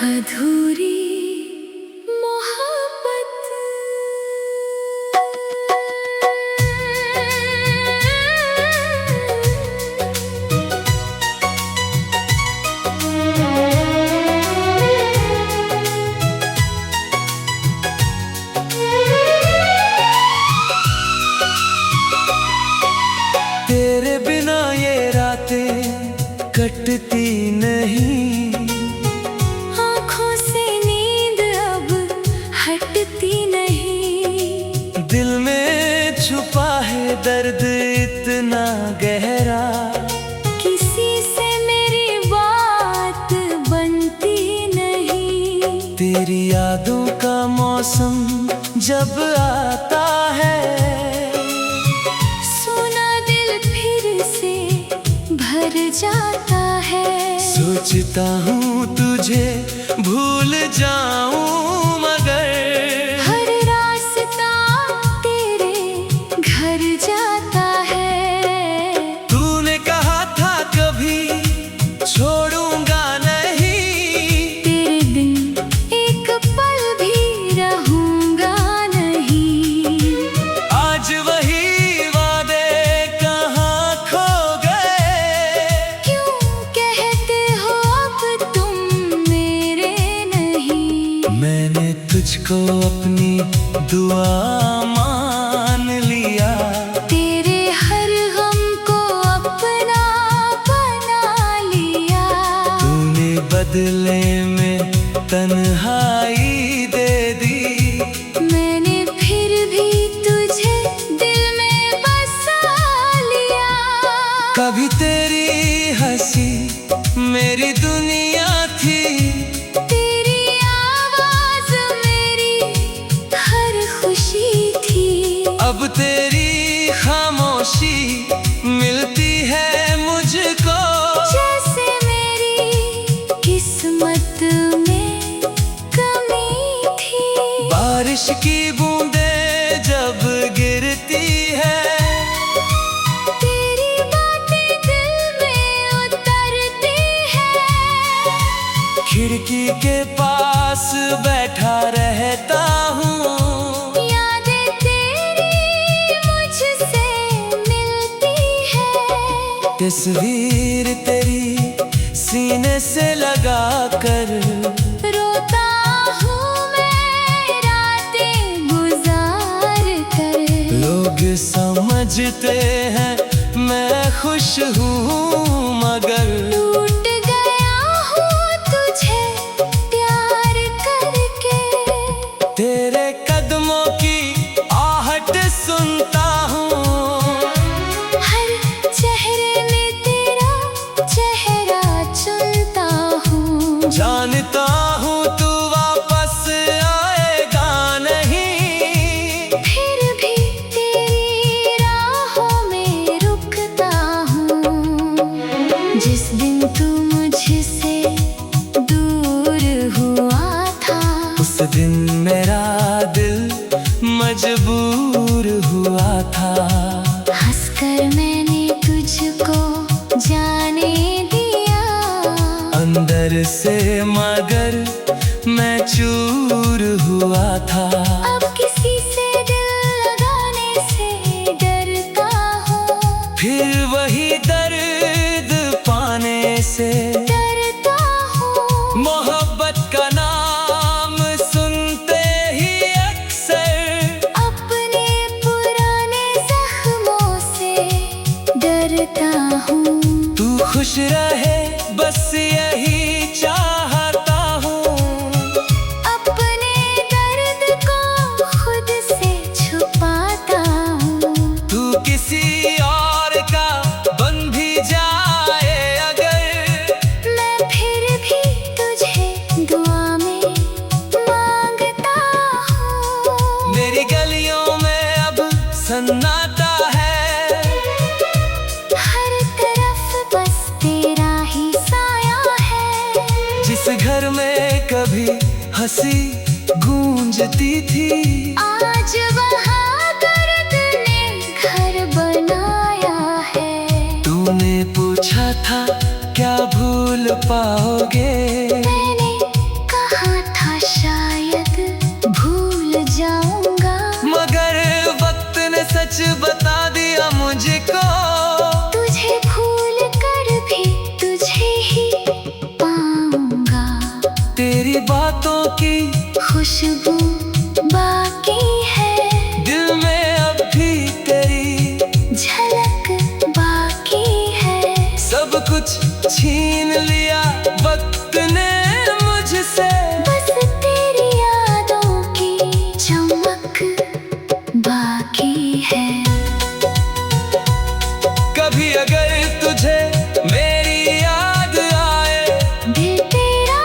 अधूरी मोहब्बत। तेरे बिना ये रातें कटती नहीं, आँखों से नींद अब हटती नहीं। दिल में छुपा है दर्द इतना गहरा, किसी से मेरी बात बनती नहीं। तेरी यादों का मौसम जब आता है, सुना दिल फिर से भर जाता है। सोचता हूँ तुझे भूल जाऊं मगर हर रास्ता तेरे घर जाता है। तूने कहा था कभी छोड़ूंगा नहीं, तेरे बिन एक पल भी रहूंगा नहीं। आज वही वादे कहाँ खो गए, क्यों कहते हो अब तुम मेरे नहीं। मैंने तुझको अपनी दुआ मान लिया। तेरे हर गम को अपना बना लिया। तूने बदले में तन्हाई दे दी, मैंने फिर भी तुझे दिल में बसा लिया। कभी तेरी हंसी मेरी दुनिया थी, तेरी आवाज मेरी हर खुशी थी। अब तेरी खामोशी मिलती है मुझको। जैसे मेरी किस्मत में कमी थी। बारिश की बूंदें जब गिरती है, तेरी बातें दिल में उतरती है। खिड़की के पास बैठा रहता हूँ, यादें तेरी मुझसे मिलती है। तस्वीर तेरी सीने से लगा कर रोता हूँ मैं रातें गुजार कर। लोग समझते हैं मैं खुश हूँ मगर टूट गया हूँ तुझे प्यार करके। तेरे कदमों की आहट सुनता हूँ, हर चेहरे में तेरा चेहरा चुनता हूँ। जानता हूँ तू वापस आएगा नहीं, फिर भी तेरी राहों में रुकता हूँ। जिस दिन तू मुझसे दूर हुआ था, उस दिन मेरा दिल मजबूर हुआ था। हंसकर मैंने तुझको जाने दिया। अंदर से मगर मैं चूर हुआ था। अब किसी से दिल लगाने से डरता हूँ। फिर वही दर्द पाने से डरता हूँ। मोहब्बत का नाम सुनते ही अक्सर अपने पुराने जख्मों से डरता हूँ। तू खुश रहे बस यही चाहता हूँ। अपने दर्द को खुद से छुपाता हूँ। तू किसी और का बन भी जाए अगर, मैं फिर भी तुझे दुआ में मांगता हूँ। मेरी गलियों में अब सन्नाटा है, हर तरफ बस तेरा ही साया है। जिस घर में कभी हंसी गूंजती थी, आज वहाँ दर्द ने घर पाओगे। मैंने कहा था शायद भूल जाऊंगा, मगर वक्त ने सच बता दिया मुझको। तुझे भूल कर भी तुझे ही पाऊंगा। तेरी बातों की खुशबू बाकी है, दिल में अब भी तेरी झलक बाकी है। सब कुछ छीन लिया वक्त ने मुझसे, बस तेरी यादों की चमक बाकी है। कभी अगर तुझे मेरी याद आए, दिल तेरा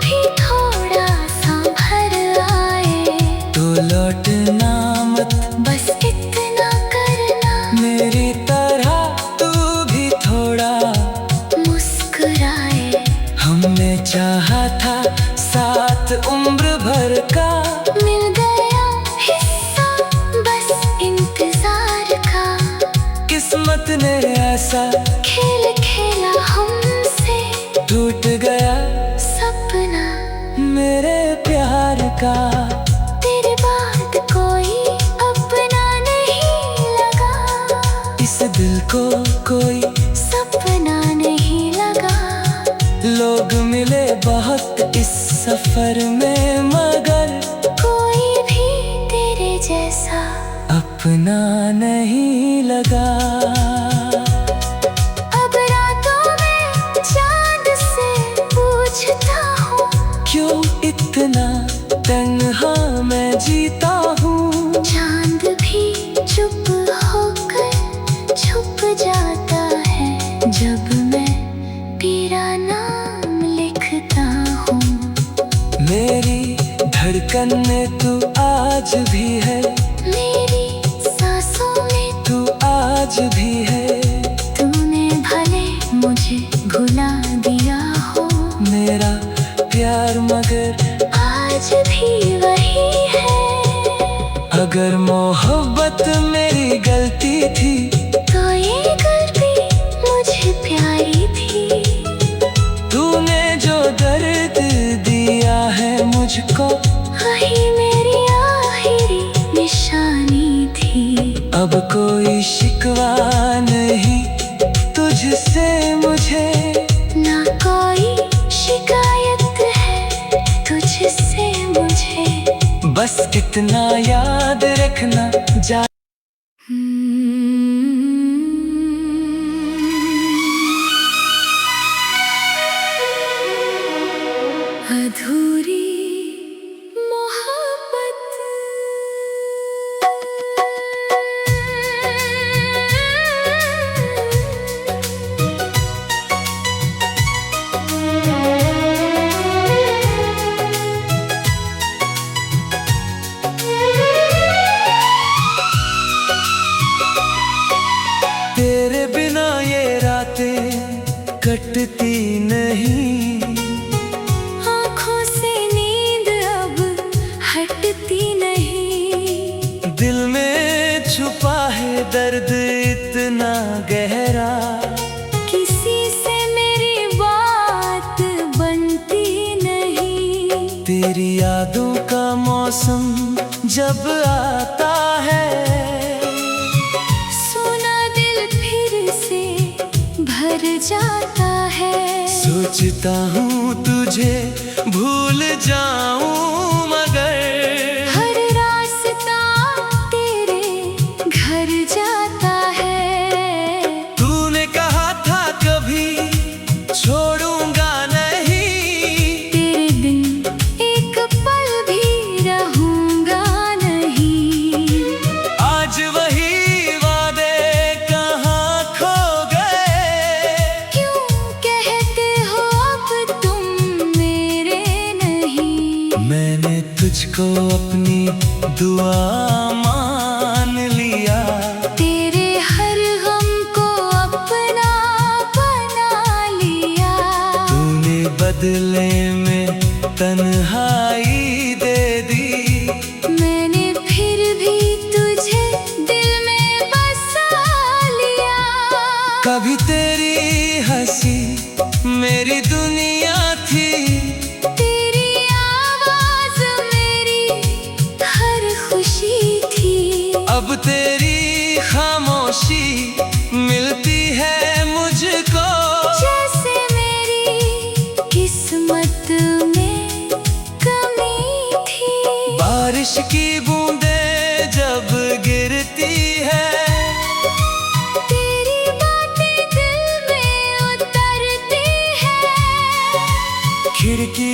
भी थोड़ा सा भर आए, तो लौटना मत, बस इतना करना। मेरी तरह तू भी थोड़ा मुस्कुराए, हमने चाहा था साथ उम्र भर का। मिल गया हिस्सा बस इंतजार का। किस्मत ने ऐसा खेल खेला हमसे, टूट गया सपना मेरे प्यार का। तेरे बाद कोई अपना नहीं लगा, इस दिल को कोई सपना नहीं लगा। लोग मिले बहुत इस सफर में, मगर कोई भी तेरे जैसा अपना नहीं लगा। अब रातों में चांद से पूछता हूँ, क्यों इतना तन्हा मैं जीता हूँ। चांद भी चुप होकर छुप जाता है, जब मैं तेरा नाम लिखता हूँ। मेरी धड़कन में तू आज भी है, मेरी सांसों में तू आज भी है। तूने भले मुझे भुला दिया हो, मेरा प्यार मगर आज भी वही है। अगर मोहब्बत मेरी गलती थी, तो ये गलती मुझे प्यारी थी। तूने जो दर्द दिया है मुझको, वही मेरी आखिरी निशानी थी। अब कोई शिकवा नहीं तुझसे मुझे, ना कोई शिकायत है तुझसे मुझे। बस इतना याद रखना जा। अधूरी मोहब्बत, तेरे बिना ये रातें कटती नहीं, आँखों से नींद अब हटती नहीं। दिल में छुपा है दर्द इतना गहरा, किसी से मेरी बात बनती नहीं। तेरी यादों का मौसम जब आता है, सुना दिल फिर से भर जाता है। सोचता हूँ तुझे भूल जाऊं, मगर हर रास्ता तेरे घर जाता है। तूने कहा था कभी छोड़ूंगा नहीं, तेरे बिन एक पल भी रहूंगा नहीं। आज वही वादे कहाँ खो गए। क्यों कहते हो अब तुम मेरे नहीं। मैंने तुझको अपनी दुआ मान लिया, तेरे हर गम को अपना बना लिया। तूने बदले में तन्हाई दे दी, मैंने फिर भी तुझे दिल में बसा लिया। कभी तेरी हंसी मेरी दुनिया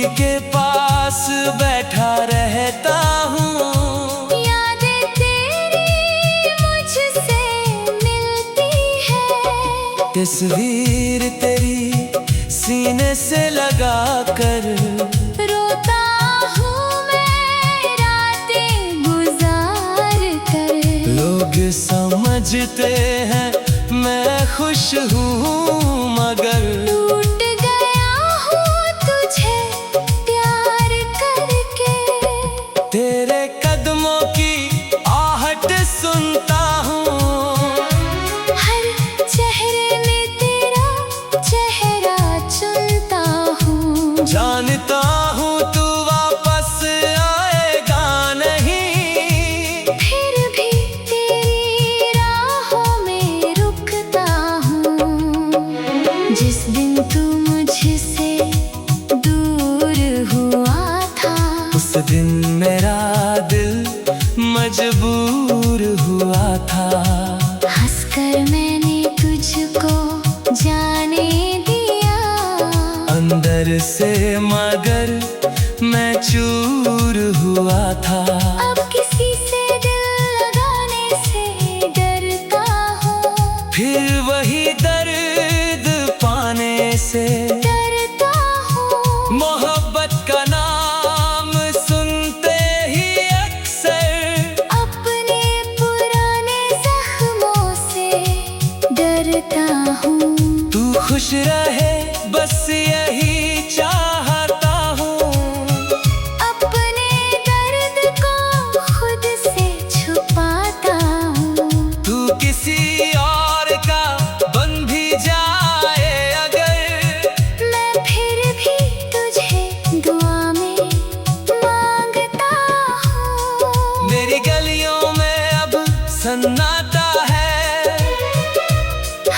ही के पास बैठा रहता हूँ। यादें तेरी मुझसे मिलती है, तस्वीर तेरी सीने से लगा कर रोता हूँ मैं रातें गुजार कर। लोग समझते हैं मैं खुश हूँ, मगर टूट गया हूँ तुझे प्यार करके। तेरे कदमों की आहट सुनता हूँ, हर चेहरे में तेरा चेहरा चुनता हूँ। जानता हूँ तू वापस आएगा नहीं, फिर भी तेरी राहों में रुकता हूँ। जिस दिन तू मुझसे दूर हुआ था, उस दिन मेरा दिल मजबूर हुआ था। हंसकर मैंने तुझको जाने दिया, अंदर से मगर मैं चूर हुआ था। अब किसी से दिल लगाने से डरता हूँ, फिर वही दर्द पाने से डरता हूँ। मोहब्बत का नाम सुनते ही अक्सर अपने पुराने जख्मों से डरता हूँ। तू खुश रहे बस यही चाहता हूँ। अपने दर्द को खुद से छुपाता हूँ। तू किसी और का बन भी जाए अगर, मैं फिर भी तुझे दुआ में मांगता हूँ। मेरी गलियों में अब सन्नाटा है,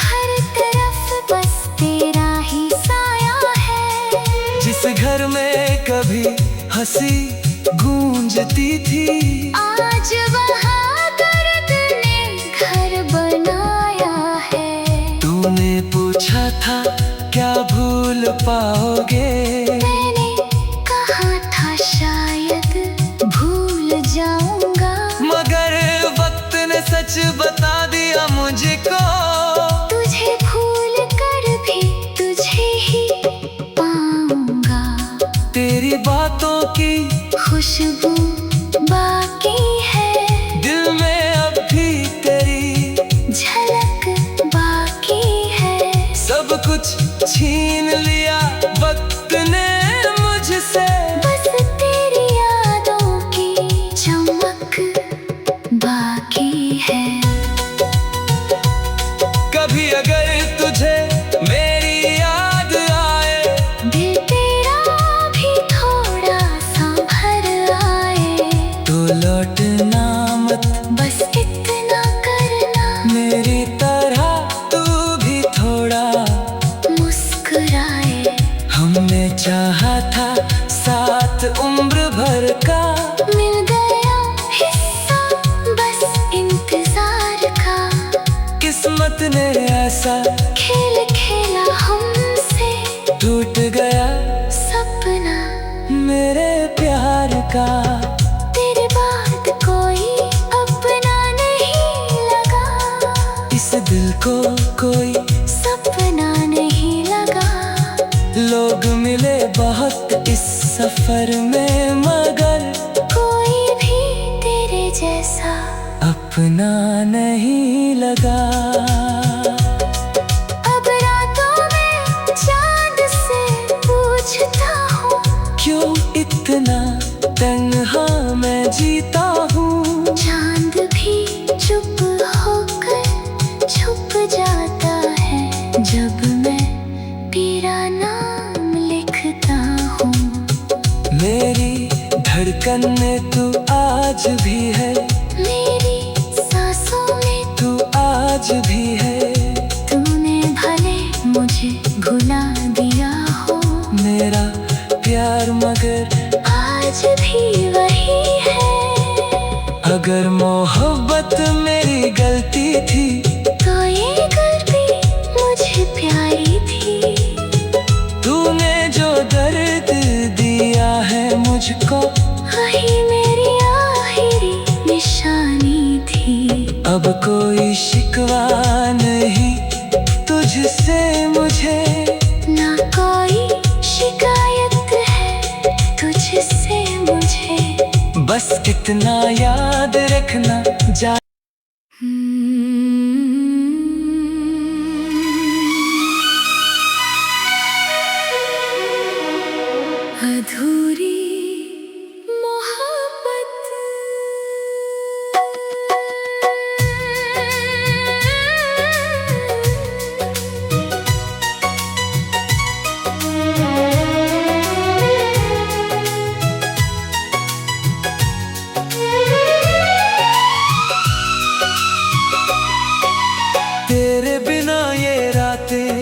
हर तरफ बस तेरा ही साया है। जिस घर में कभी हंसी गूंजती थी, आज वहाँ दर्द ने घर बनाया है। तूने पूछा था क्या भूल पाओगे, मैंने कहा था शायद भूल जाऊंगा, मगर वक्त ने सच बता दिया मुझको। तुझे भूल कर भी तुझे ही पाऊंगा। तेरी बातों की खुशबू बाकी है, दिल में अब भी तेरी झलक बाकी है। सब कुछ छीन लिया वक्त ने मुझसे, बस तेरी यादों की चमक बाकी है। कभी अगर तुझे मेरी याद आए, दिल तेरा भी थोड़ा सा भर आए, तो लौटना मत बस इतना करना मेरी तरह तू भी थोड़ा मुस्कुराए। हमने चाहा था साथ उम्र भर का, मिल गया हिस्सा बस इंतजार का। किस्मत ने ऐसा खेल खेला हमसे, टूट गया सपना मेरे प्यार का। तेरे बाद कोई अपना नहीं लगा, इस दिल को कोई सपना नहीं लगा। लोग मिले बहुत इस सफर में, मगर कोई भी तेरे जैसा अपना नहीं लगा। अब रातों में चांद से पूछता हूँ, क्यों इतना तन्हा मैं जीता हूँ। चांद भी चुप होकर छुप जाता है, जब मैं तेरा नाम लिखता हूँ। मेरी धड़कन में तू आज भी है, मेरी सांसों में तू आज भी है। तूने भले मुझे भुला दिया हो, मेरा प्यार मगर आज भी वही है। अगर मोहब्बत मेरी गलती थी, तो ये गलती मुझे प्यारी थी। तूने जो दर्द दिया कोई शिकवा नहीं तुझसे मुझे, ना कोई शिकायत है तुझसे मुझे। बस इतना याद रखना जा अधूरी मोहब्बत। तेरे बिना ये रातें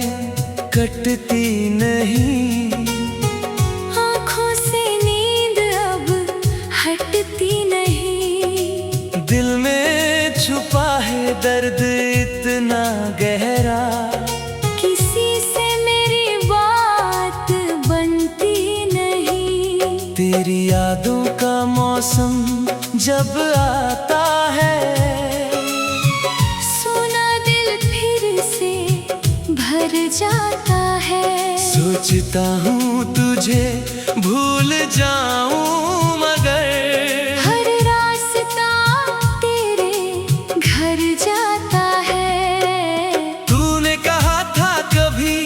कटती नहीं, आँखों से नींद अब हटती नहीं। दिल में छुपा है दर्द इतना गहरा, किसी से मेरी बात बनती नहीं। तेरी यादों का मौसम जब आता है, सुना दिल फिर से भर जाता है। सोचता हूँ तुझे भूल जाऊं मगर हर रास्ता तेरे घर जाता है। तूने कहा था कभी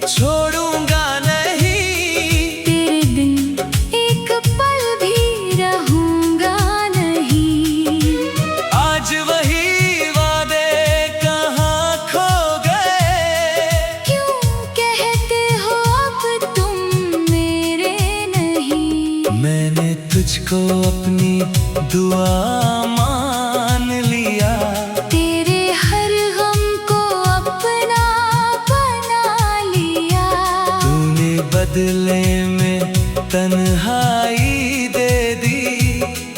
छोड़ूंगा नहीं, तेरे बिन एक पल भी रहूंगा नहीं। आज वही वादे कहाँ खो गए, क्यों कहते हो अब तुम मेरे नहीं। मैंने तुझको अपनी दुआ मान लिया, तेरे हर गम को अपना बना लिया। तूने बदले में तन्हाई दे दी,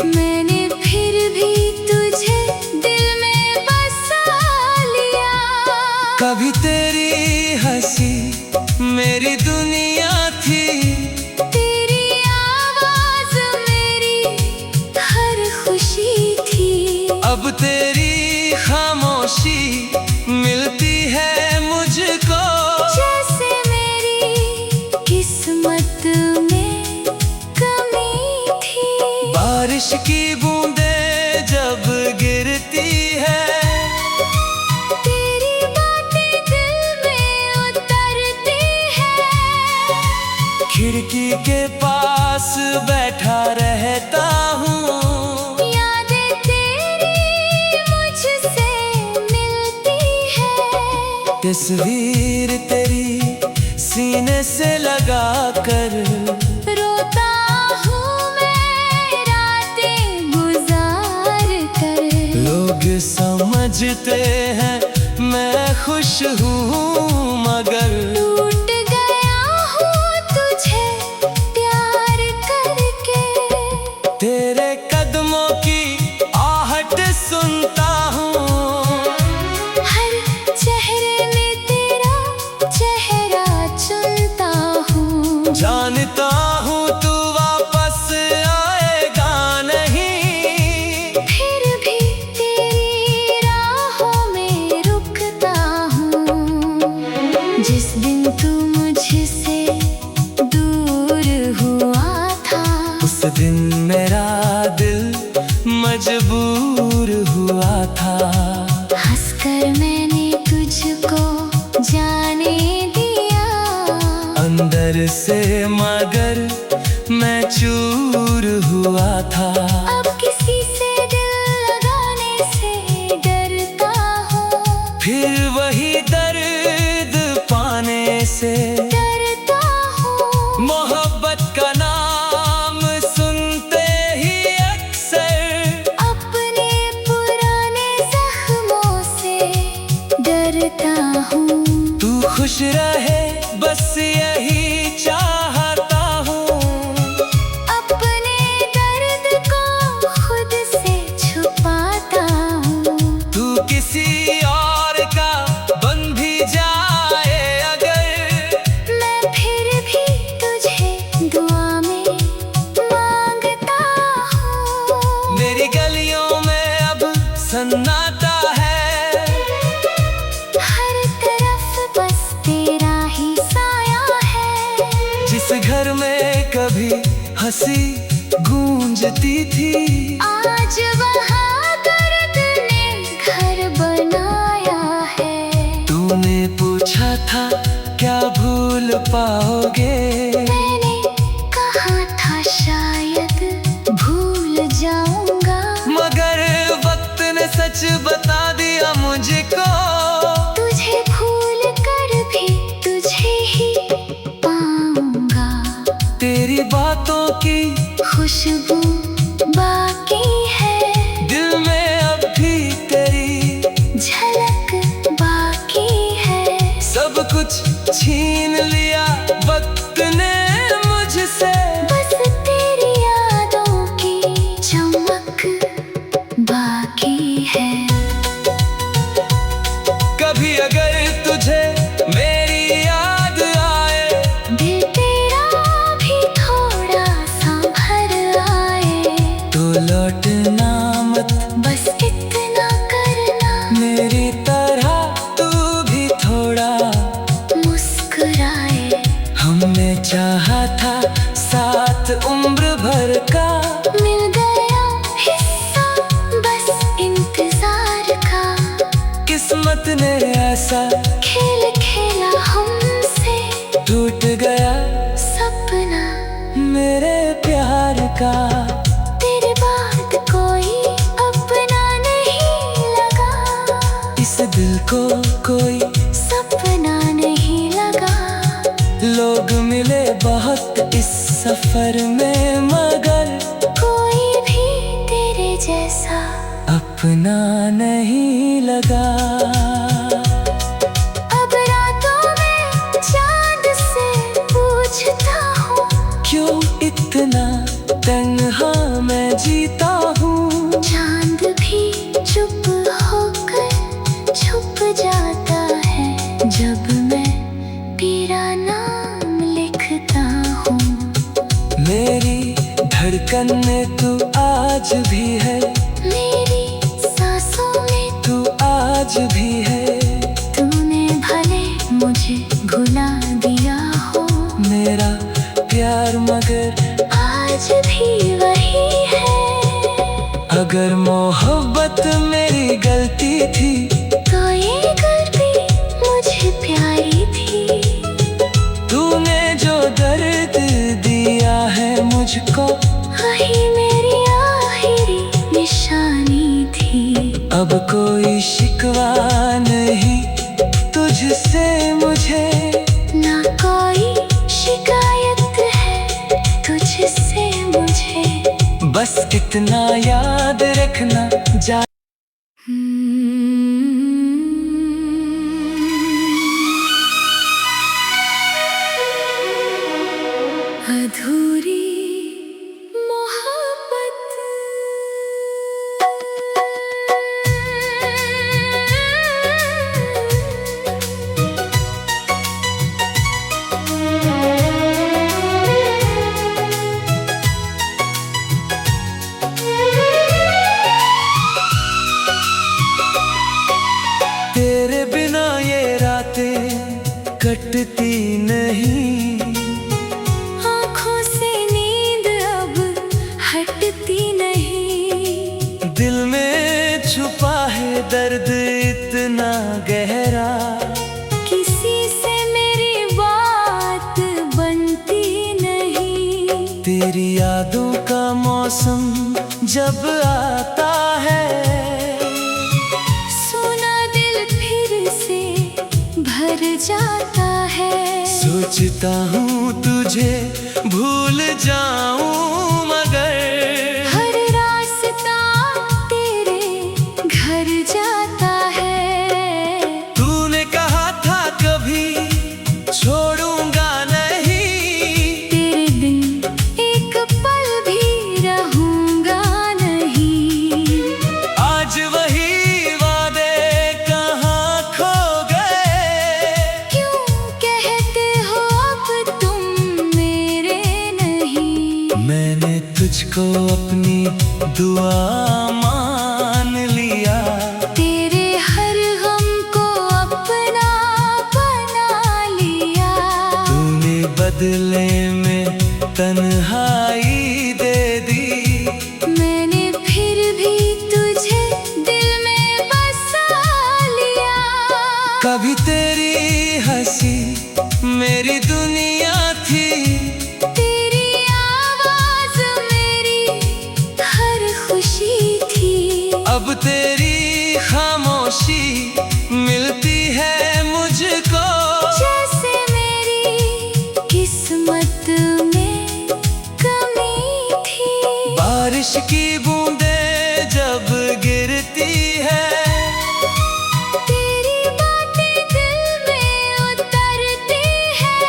मैंने फिर भी तुझे दिल में बसा लिया। कभी तेरी हंसी मेरी दुनिया थी, तेरी आवाज मेरी हर खुशी थी। अब तेरी खामोशी मिलती है मुझको, जैसे मेरी किस्मत में कमी थी। बारिश की बूंदें जब गिरती है, तेरी बातें दिल में उतरती है। खिड़की के पास बैठा रहता हूँ, यादें तेरी मुझसे मिलती है। तस्वीर तेरी सीने से लगा कर रोता हूँ मैं रातें गुजार कर। लोग समझते हैं मैं खुश हूँ मगर टूट गया हूँ तुझे प्यार करके। तेरे कदमों की आहट सुनता हूँ, हर चेहरे में तेरा चेहरा चुनता हूँ। जानता हूँ तू वापस आएगा नहीं, फिर भी तेरी राहों में रुकता हूँ। जिस दिन तू मुझसे दूर हुआ था, उस दिन मेरा दिल मजबूर हुआ था। हंसकर मैंने तुझको जाने दिया। अंदर से मगर मैं चूर हुआ था, अब किसी से दिल लगाने से डरता हूँ। फिर वही दर्द पाने से डरता हूँ। मोहब्बत का नाम सुनते ही अक्सर अपने पुराने जख्मों से डरता हूँ। तू खुश रहे बस यही चाहता हूँ, अपने दर्द को खुद से छुपाता हूँ। तू किसी और का बन भी जाए अगर, मैं फिर भी तुझे दुआ में मांगता हूँ। मेरी गलियों में अब सन्नाटा है, सी गूंजती थी। आज वहाँ दर्द ने घर बनाया है। तूने पूछा था क्या भूल पाओगे, मैंने कहा था शायद भूल जाऊंगा। मगर वक्त ने सच बता दिया मुझको, तुझे भूल कर भी तुझे ही पाऊंगा। तेरी बातों की खुशबू बाकी है, दिल में अब भी तेरी झलक बाकी है। सब कुछ छीन लिया वक्त ने मुझसे, बस तेरी यादों की चमक बाकी है। कभी अगर तुझे मेरी याद आए, दिल तेरा भी थोड़ा संभर आए, तो लौटना मत, बस इतना करना। मेरी तरह तू भी थोड़ा मुस्कुराए। हमने चाहा था साथ उम्र भर का, मिल गया हिस्सा बस इंतजार का। किस्मत ने ऐसा खेल खेला हमसे, टूट गया सपना मेरे प्यार का। तेरे बाद कोई अपना नहीं लगा, इस दिल को कोई सपना नहीं लगा। लोग मिले बहुत इस सफर में, मगर कोई भी तेरे जैसा अपना नहीं लगा। अब रातों में चांद से पूछता हूँ, क्यों इतना तन्हा मैं जीता हूँ। चांद भी चुप होकर छुप जाता है, जब मैं तेरा नाम लिखता हूँ। मेरी धड़कन में तू आज भी है, मेरी सांसों में तू आज भी है। तूने भले मुझे भुला दिया हो, मेरा प्यार मगर आज भी वही है। अगर मोहब्बत मेरी गलती थी, तो ये गलती मुझे प्यारी थी। तूने जो दर्द दिया है मुझको, वही मेरी आखिरी निशानी थी। अब कोई शिकवा नहीं तुझसे मुझे, ना कोई शिकायत है तुझसे मुझे। बस इतना याद रखना जा अधूरी मोहब्बत। तेरे बिना ये रातें कटती नहीं, आँखों से नींद अब हटती नहीं। दिल में छुपा है दर्द इतना गहरा, किसी से मेरी बात बनती नहीं। तेरी यादों का मौसम जब आता है, सुना दिल फिर से भर जाता है। सोचता हूँ तुझे भूल जाऊं, मगर हर रास्ता तेरे घर जाता है। तूने कहा था कभी छोड़ूंगा नहीं, तेरे बिन एक पल भी रहूंगा नहीं। आज वही वादे कहाँ खो गए, क्यों कहते हो अब तुम मेरे नहीं। मैंने तुझको अपनी दुआ मान लिया, तेरे हर गम को अपना बना लिया। तूने बदले में तन्हाई कभी तेरी हंसी मेरी दुनिया थी, तेरी आवाज मेरी हर खुशी थी। अब तेरी खामोशी मिलती है मुझको, जैसे मेरी किस्मत में कमी थी। बारिश की बूंदें जब गिरती है, तेरी बातें दिल में उतरती है।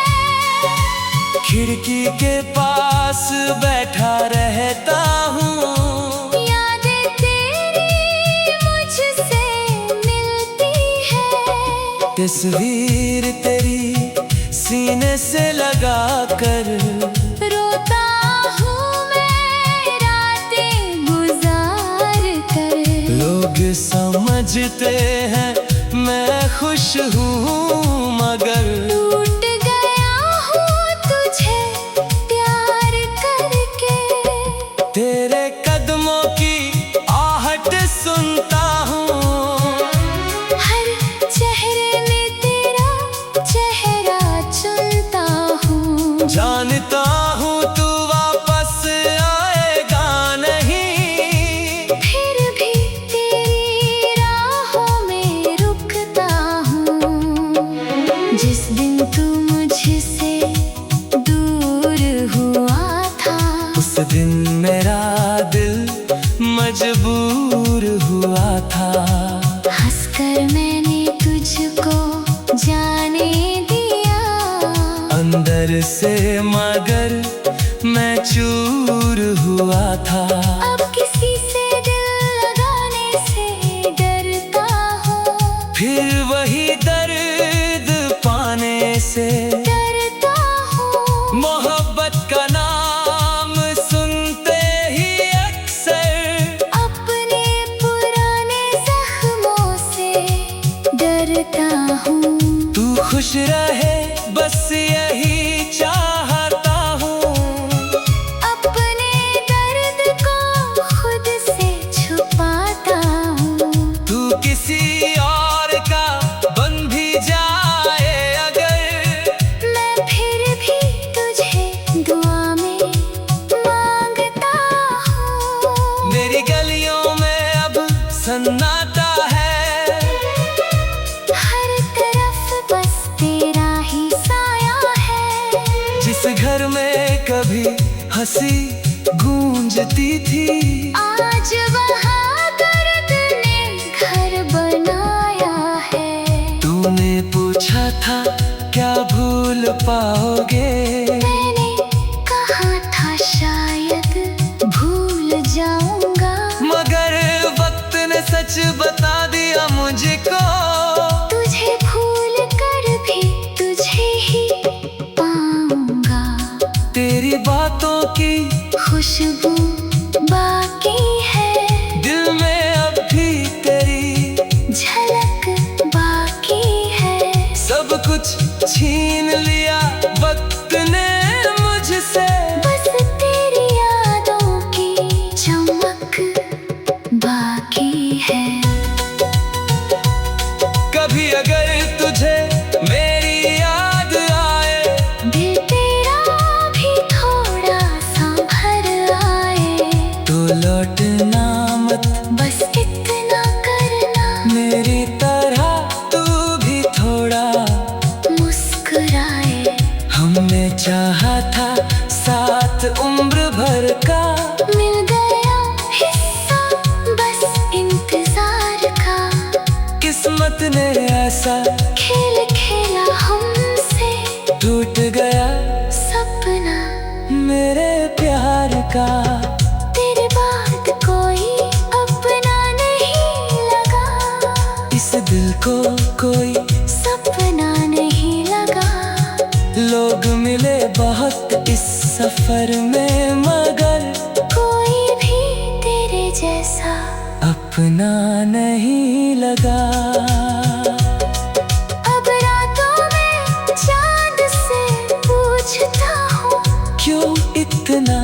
खिड़की के पास बैठा रहता हूँ, यादें तेरी मुझसे मिलती है। तस्वीर तेरी सीने से लगा कर रोता हूँ मैं रातें गुजार कर। लोग समझते हैं मैं खुश हूँ, मगर टूट गया हूँ तुझे प्यार करके। तेरे कदमों की आहट सुनता हूँ, हर चेहरे में तेरा चेहरा चुनता हूँ। जानता हूँ तू वापस आएगा नहीं, फिर भी तेरी राहों में रुकता हूँ। जिस दिन तू मुझसे दूर हुआ था, उस दिन मेरा दिल मजबूर हुआ था। हंसकर मैंने तुझको जाने दिया, अंदर से मगर मैं चूर हुआ था। अब किसी से दिल लगाने से डरता हूँ। फिर वही दर्द पाने से डरता हूँ। मोहब्बत का नाम सुनते ही अक्सर अपने पुराने जख्मों से डरता हूँ। तू खुश रहे बस यही चाहता हूँ, अपने दर्द को खुद से छुपाता हूँ। तू किसी और का बन भी जाए अगर, मैं फिर भी तुझे दुआ में मांगता हूँ। मेरी गलियों में अब सन्नाटा है, हर तरफ बस तेरा ही साया है। जिस घर में कभी हंसी गूंजती थी, आज वहाँ दर्द ने घर बनाया है। तूने पूछा था क्या भूल पाओगे, मैंने कहा था शायद भूल जाऊंगा, मगर वक्त ने सच बता दिया मुझको। तुझे भूल कर भी तुझे ही पाऊंगा। तेरी बातों की खुशबू बाकी है, दिल में अब भी तेरी झलक बाकी है। सब कुछ छीन लिया वक्त ने मुझसे, बस तेरी यादों की चमक बाकी है। कभी अगर तुझे मेरी याद आए, दिल तेरा भी थोड़ा सा भर आए, तो लौटना मत बस इतना करना, मेरी तरह तू भी थोड़ा मुस्कुराए। हमने चाहा था साथ उम्र भर का, मिल गया हिस्सा बस इंतजार का। किस्मत ने ऐसा खेल खेला हमसे, टूट गया सपना मेरे प्यार का। तेरे बाद कोई अपना नहीं लगा, इस दिल को कोई सपना नहीं लगा। लोग मिले बहुत इस सफर में, मगर कोई भी तेरे जैसा अपना नहीं लगा। अब रातों में चांद से पूछता हूँ, क्यों इतना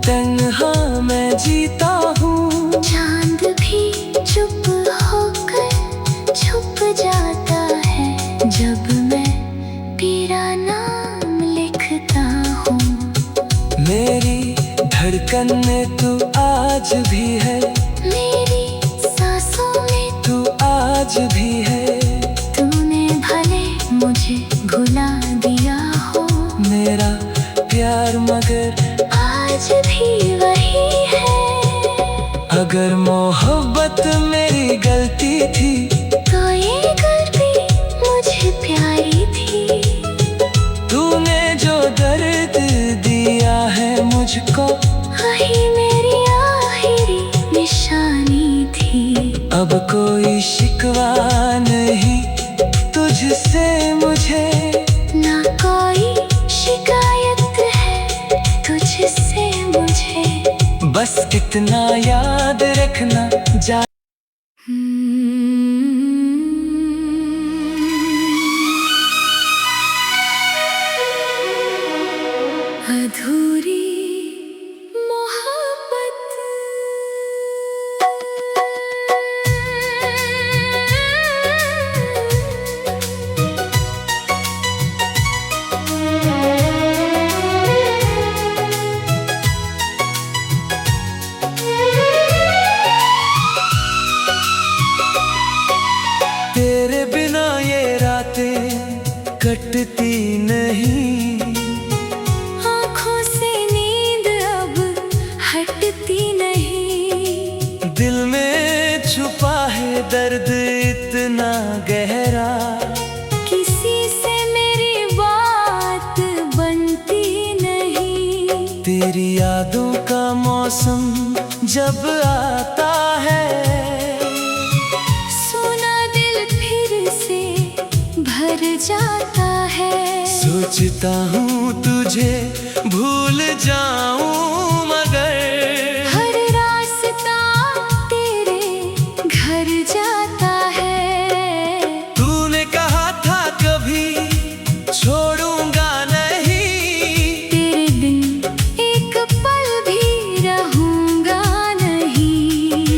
तन्हा मैं जीता हूँ। चांद भी चुप होकर छुप जाता है। जब मैं तेरा नाम लिखता हूँ। मेरी धड़कन में तू आज भी है, मेरी सांसों में तू आज भी है। तूने भले मुझे भुला दिया हो, मेरा प्यार मगर आज भी वही है। अगर मोहब्बत मेरी गलती थी, तो ये गलती मुझे प्यारी थी। तूने जो दर्द दिया है मुझको, वही मेरी आखिरी निशानी थी। अब कोई शिकवा नहीं तुझसे मुझे, ना कोई शिकायत है तुझसे मुझे। बस इतना याद रखना जा अधूरी मोहब्बत। तेरे बिना ये रातें कटती नहीं, आँखों से नींद अब हटती नहीं। दिल में छुपा है दर्द इतना गहरा, किसी से मेरी बात बनती नहीं। तेरी यादों का मौसम जब आता है, सुना दिल फिर से भर जाता है। सोचता हूँ तुझे भूल जाऊं मगर हर रास्ता तेरे घर जाता है। तूने कहा था कभी छोड़ूंगा नहीं, तेरे बिन एक पल भी रहूंगा नहीं।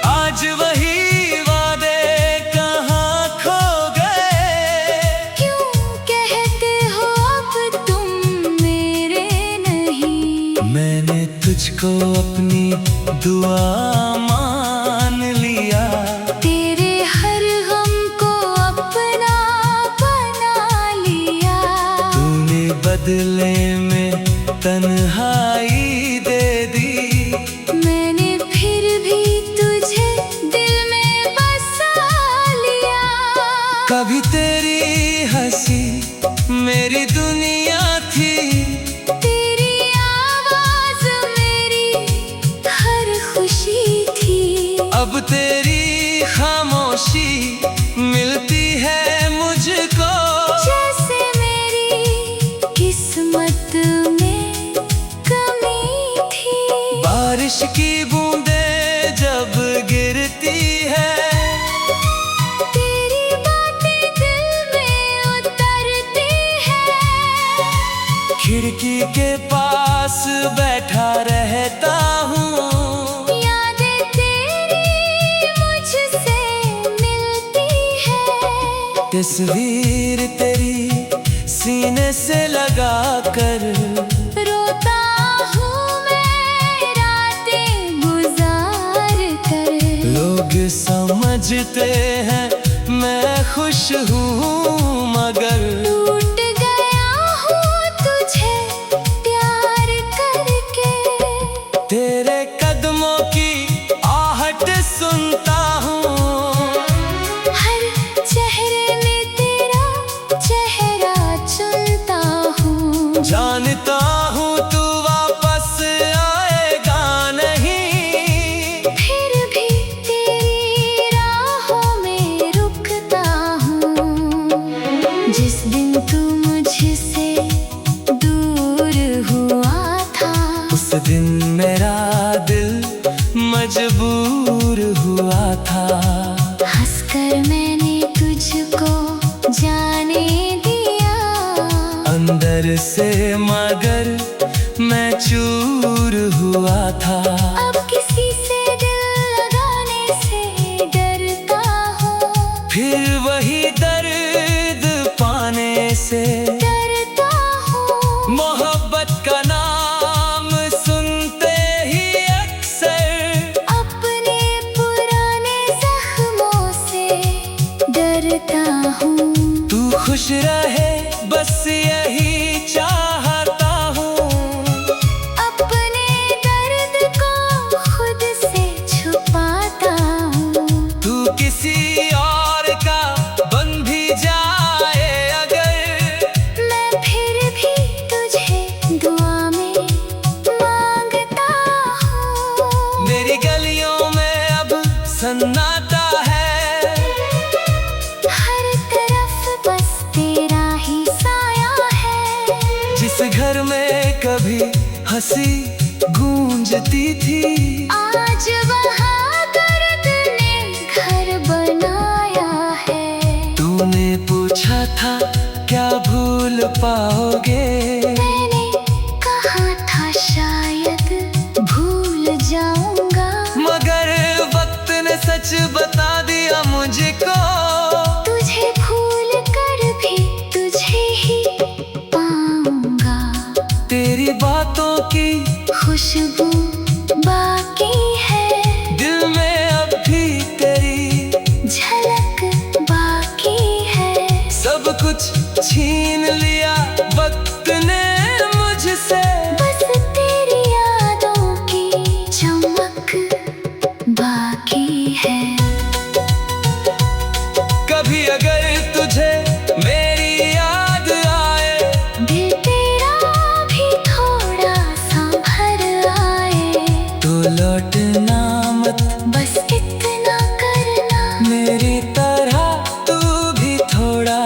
आज वही वादे कहाँ खो गए। क्यों कहते हो अब तुम मेरे नहीं। मैंने तुझको अपनी दुआ मान लिया, तेरे हर गम को अपना बना लिया। तूने बदले में तन्हाई दे दी, मैंने फिर भी तुझे दिल में बसा लिया। कभी तेरी हंसी मेरी दुनिया थी, तेरी आवाज मेरी हर खुशी थी। अब तेरी खामोशी मिलती है मुझको। जैसे मेरी किस्मत में कमी थी। बारिश की बूंदें जब गिरती है, तेरी बातें दिल में उतरती है। खिड़की के पास बैठा रहता हूँ, यादें तेरी मुझसे मिलती है। तस्वीर तेरी सीने से लगा कर रोता हूँ मैं रातें गुजार कर। लोग समझते हैं मैं खुश हूँ मगर टूट गया हूँ तुझे प्यार करके। तेरे कदमों की आहट सुनता हूँ, हर चेहरे में तेरा चेहरा चुनता हूँ। जानता हूँ तू वापस आएगा नहीं, फिर भी तेरी राहों में रुकता हूँ। जिस दिन तू मुझसे दूर हुआ था, उस दिन मेरा दिल मजबूर हुआ था। हंसकर मैंने तुझको जाने दिया। अंदर से मगर मैं चूर हुआ था। अब किसी से दिल लगाने से डरता हूँ। फिर वही दर्द करता हूँ। तू खुश रहे बस यही चाहता हूँ। अपने दर्द को खुद से छुपाता हूँ। तू किसी और का बन भी जाए अगर, मैं फिर भी तुझे दुआ में मांगता हूँ। मेरी गलियों में अब सन्नाटा है, हर तरफ बस तेरा ही साया है। जिस घर में कभी हंसी गूंजती थी, आज वहाँ दर्द ने घर बनाया है। तूने पूछा था क्या भूल पाओगे, मैंने कहा था शायद भूल जाऊंगा। मगर वक्त ने सच बता दिया मुझको, तुझे भूल कर भी तुझे ही पाऊंगा। तेरी बातों की खुशबू बाकी है, दिल में अब भी तेरी झलक बाकी है। सब कुछ छीन लिया वक्त ने मुझसे, बस तेरी यादों की चमक बाकी है। कभी अगर तुझे मेरी याद आए, दिल तेरा भी थोड़ा सा भर आए, तो लौटना मत बस इतना करना, मेरी तरह तू भी थोड़ा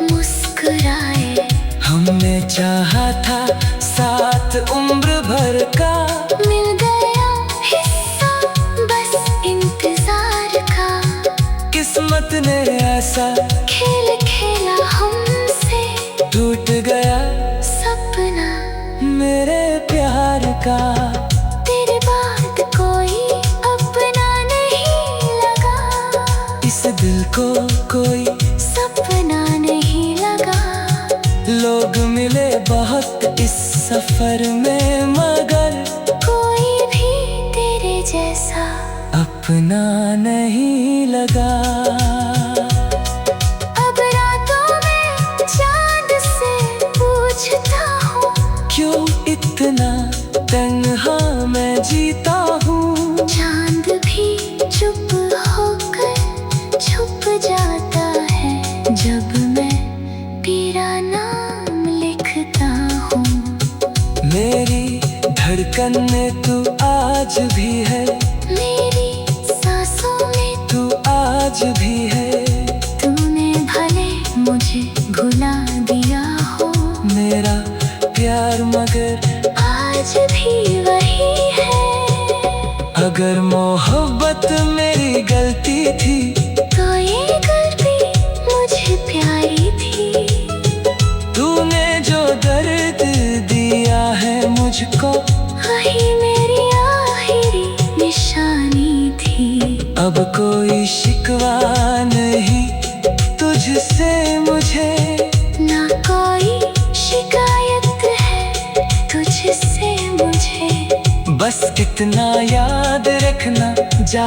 मुस्कुराए। हमने चाहा था साथ उम्र भर का, मिल गया हिस्सा बस इंतजार का। किस्मत ने ऐसा खेल खेला हमसे, टूट गया सपना मेरे प्यार का। तेरे बाद कोई अपना नहीं लगा, इस दिल को कोई सपना नहीं लगा। लोग मिले बहुत इस सफर में, मगर कोई भी तेरे जैसा अपना नहीं लगा। अब रातों में चांद से पूछता हूँ, क्यों इतना तन्हा मैं जीता हूँ। चांद भी चुप होकर छुप जाता है, जब मैं तेरा नाम लिखता हूँ। मेरी धड़कन में तू आज भी है, मेरी सांसों में तू आज भी है। तूने भले मुझे भुला दिया हो, मेरा प्यार मगर आज भी वही है। अगर मोहब्बत मेरी गलती थी, तो ये गलती मुझे प्यारी थी। तूने जो दर्द दिया है मुझको, वही मेरी आखिरी निशानी थी। अब कोई शिकवा नहीं तुझसे मुझे, ना कोई शिकायत है तुझसे मुझे। बस इतना याद रखना जा